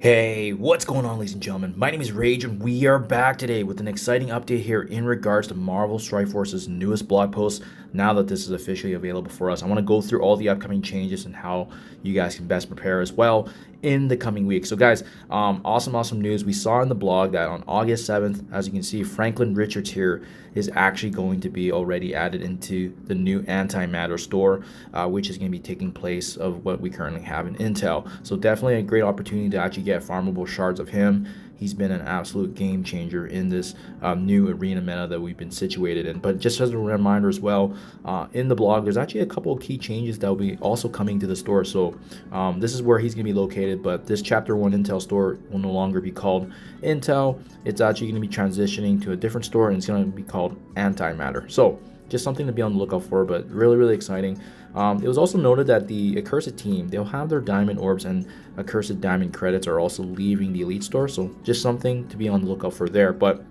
Hey, what's going on, ladies and gentlemen? My name is Rayge, and we are back today with an exciting update here in regards to Marvel Strike Force's newest blog post. Now that this is officially available for us, I want to go through all the upcoming changes and how you guys can best prepare as well in the coming weeks. So guys, awesome news. We saw in the blog that on August 7th, as you can see, Franklin Richards here is actually going to be already added into the new Antimatter store, which is going to be taking place of what we currently have in Intel. So definitely a great opportunity to actually get farmable shards of him. He's been an absolute game changer in this new arena meta that we've been situated in. But just as a reminder as well, in the blog, there's actually a couple of key changes that will be also coming to the store. So this is where he's going to be located, but this Chapter 1 Intel store will no longer be called Intel. It's actually going to be transitioning to a different store, and it's going to be called Antimatter. So just something to be on the lookout for, but really exciting. It was also noted that the Accursed team, they'll have their diamond orbs and Accursed diamond credits are also leaving the elite store, so just something to be on the lookout for there. But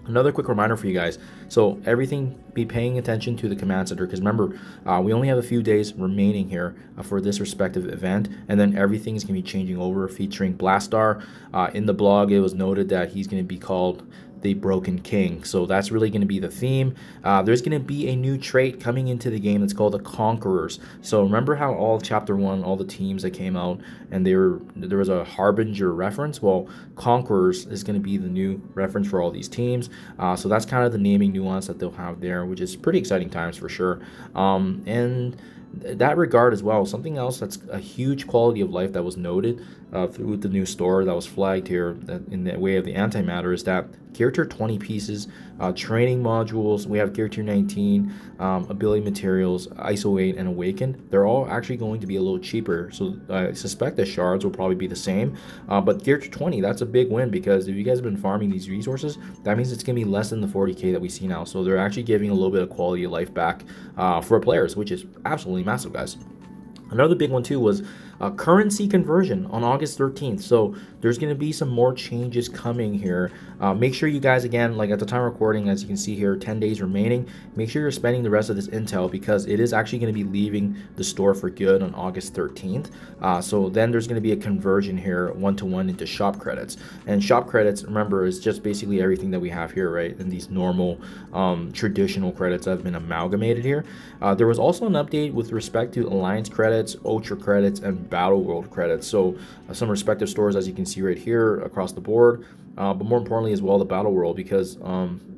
another quick reminder for you guys, so everything, be paying attention to the command center, because remember, we only have a few days remaining here for this respective event, and then everything's going to be changing over, featuring Blastaar. In the blog, it was noted that he's going to be called the Broken King, so that's really going to be the theme. There's going to be a new trait coming into the game that's called the Conquerors. So remember how all Chapter 1, all the teams that came out, and there was a Harbinger reference? Well, Conquerors is going to be the new reference for all these teams. So that's kind of the naming nuance that they'll have there, which is pretty exciting times for sure. And that regard as well, something else that's a huge quality of life that was noted through the new store that was flagged here in the way of the Antimatter is that Gear Tier 20 pieces, training modules, we have Gear Tier 19, ability materials, ISO 8, and Awakened. They're all actually going to be a little cheaper, so I suspect the shards will probably be the same. But Gear Tier 20, that's a big win, because if you guys have been farming these resources, that means it's going to be less than the 40k that we see now. So they're actually giving a little bit of quality of life back for players, which is absolutely massive, guys. Another big one too was currency conversion on August 13th. So there's going to be some more changes coming here. Make sure you guys, again, like at the time of recording, as you can see here, 10 days remaining, make sure you're spending the rest of this intel, because it is actually going to be leaving the store for good on August 13th. So then there's going to be a conversion here, 1-to-1 into shop credits. And shop credits, remember, is just basically everything that we have here, right? And these normal traditional credits that have been amalgamated here. There was also an update with respect to alliance credits, ultra credits, and battle world credits. So some respective stores, as you can see right here across the board, but more importantly as well the battle world, because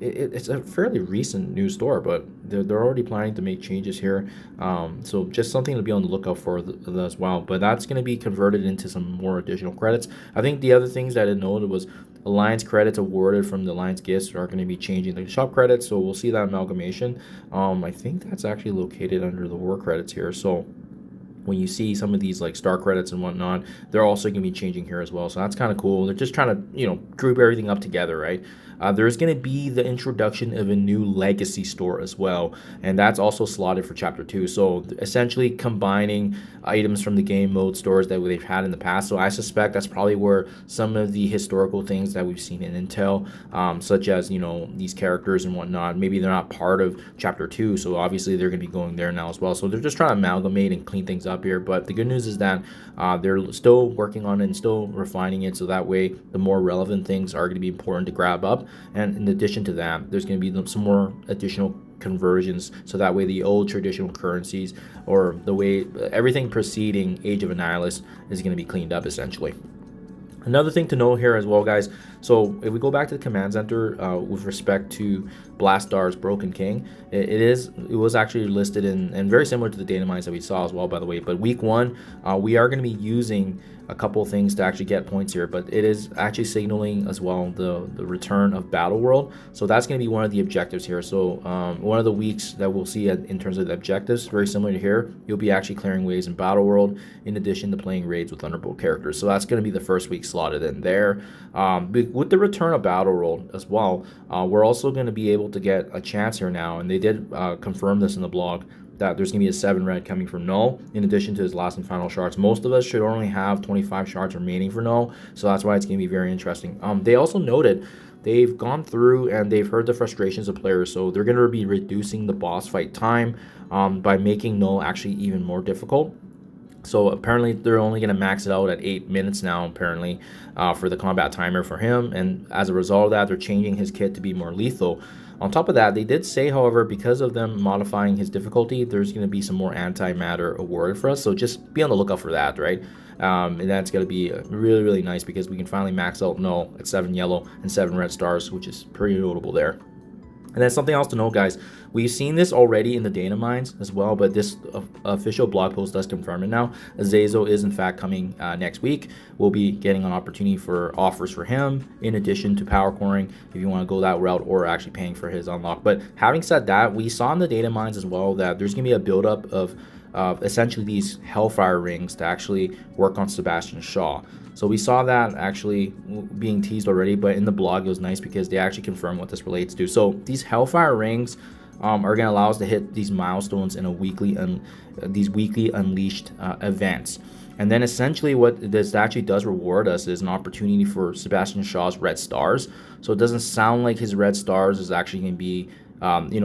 it's a fairly recent new store, but they're already planning to make changes here. So just something to be on the lookout for as well. But that's going to be converted into some more additional credits. I think the other things that I noted was Alliance credits awarded from the Alliance gifts are going to be changing the shop credits, so we'll see that amalgamation. I think that's actually located under the war credits here. So when you see some of these like star credits and whatnot, they're also going to be changing here as well. So that's kind of cool. They're just trying to, group everything up together, right? There's going to be the introduction of a new legacy store as well, and that's also slotted for Chapter 2. So essentially combining items from the game mode stores that they've had in the past. So I suspect that's probably where some of the historical things that we've seen in Intel, such as, these characters and whatnot, maybe they're not part of Chapter 2, so obviously they're going to be going there now as well. So they're just trying to amalgamate and clean things up here. But the good news is that they're still working on it and still refining it, so that way the more relevant things are going to be important to grab up. And in addition to that, there's going to be some more additional conversions, so that way the old traditional currencies, or the way everything preceding Age of Annihilus, is going to be cleaned up essentially. Another thing to know here as well, guys, so if we go back to the command center with respect to Blastaar's Broken King, it was actually listed in, and very similar to the data mines that we saw as well, by the way. But week 1, we are going to be using a couple of things to actually get points here, but it is actually signaling as well the return of Battle World. So that's going to be one of the objectives here. So one of the weeks that we'll see in terms of the objectives, very similar to here, you'll be actually clearing waves in Battle World in addition to playing raids with Thunderbolt characters. So that's going to be the first week slotted in there. With the return of Battle World as well, we're also going to be able to get a chance here now, and they did confirm this in the blog, that there's going to be a 7 red coming from Knull in addition to his last and final shards. Most of us should only have 25 shards remaining for Knull, so that's why it's going to be very interesting. They also noted they've gone through and they've heard the frustrations of players, so they're going to be reducing the boss fight time by making Knull actually even more difficult. So apparently they're only going to max it out at 8 minutes now, apparently, for the combat timer for him. And as a result of that, they're changing his kit to be more lethal. On top of that, they did say, however, because of them modifying his difficulty, there's going to be some more antimatter awarded for us. So just be on the lookout for that, right? And that's going to be really, really nice because we can finally max out Knull at 7 yellow and 7 red stars, which is pretty notable there. And then something else to note, guys, we've seen this already in the data mines as well, but this official blog post does confirm it now. Azazel is in fact coming next week. We'll be getting an opportunity for offers for him in addition to power coring if you want to go that route, or actually paying for his unlock. But having said that, we saw in the data mines as well that there's going to be a buildup of essentially these Hellfire rings to actually work on Sebastian Shaw. So we saw that actually being teased already, but in the blog it was nice because they actually confirmed what this relates to. So these Hellfire rings are going to allow us to hit these milestones in a these weekly unleashed events. And then essentially what this actually does reward us is an opportunity for Sebastian Shaw's red stars. So it doesn't sound like his red stars is actually going to be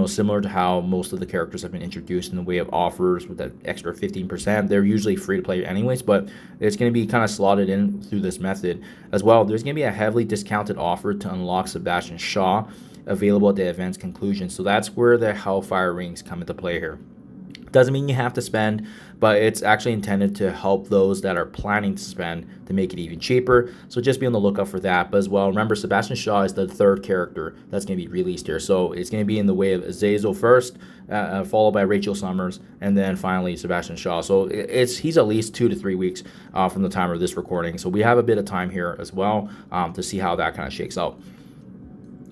similar to how most of the characters have been introduced in the way of offers with that extra 15%. They're usually free to play anyways, but it's going to be kind of slotted in through this method as well. There's going to be a heavily discounted offer to unlock Sebastian Shaw available at the event's conclusion. So that's where the Hellfire rings come into play here. Doesn't mean you have to spend, but it's actually intended to help those that are planning to spend to make it even cheaper. So just be on the lookout for that. But as well, remember, Sebastian Shaw is the third character that's going to be released here. So it's going to be in the way of Azazel first, followed by Rachel Summers, and then finally Sebastian Shaw. So he's at least 2 to 3 weeks from the time of this recording. So we have a bit of time here as well to see how that kind of shakes out.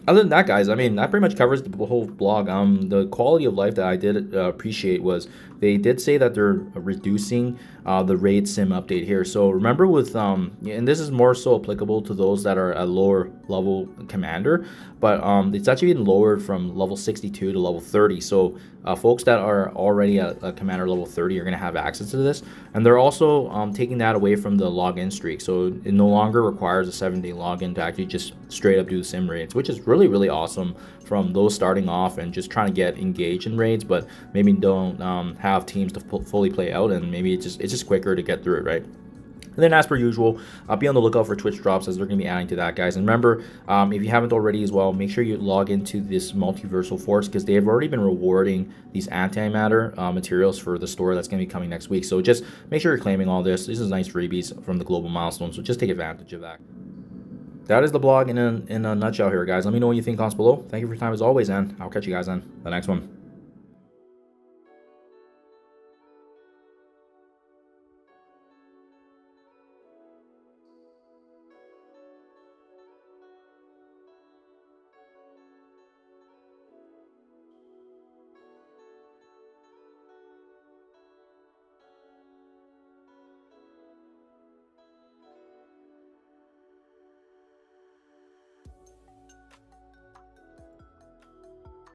Other than that, guys, I mean, that pretty much covers the whole blog. The quality of life that I did appreciate was they did say that they're reducing the raid sim update here. So remember with, and this is more so applicable to those that are a lower level commander, but it's actually been lowered from level 62 to level 30. So folks that are already at a commander level 30 are going to have access to this. And they're also taking that away from the login streak. So it no longer requires a 7-day login to actually just straight up do the sim raids, which is really, really awesome from those starting off and just trying to get engaged in raids, but maybe don't have teams to fully play out, and maybe it's just quicker to get through it, right? And then as per usual, be on the lookout for Twitch drops as they're going to be adding to that, guys. And remember, if you haven't already as well, make sure you log into this multiversal force because they have already been rewarding these antimatter materials for the store that's going to be coming next week. So just make sure you're claiming all this. This is nice freebies from the global milestone, so just take advantage of that. That is the blog in a nutshell here, guys. Let me know what you think in comments below. Thank you for your time as always, and I'll catch you guys on the next one.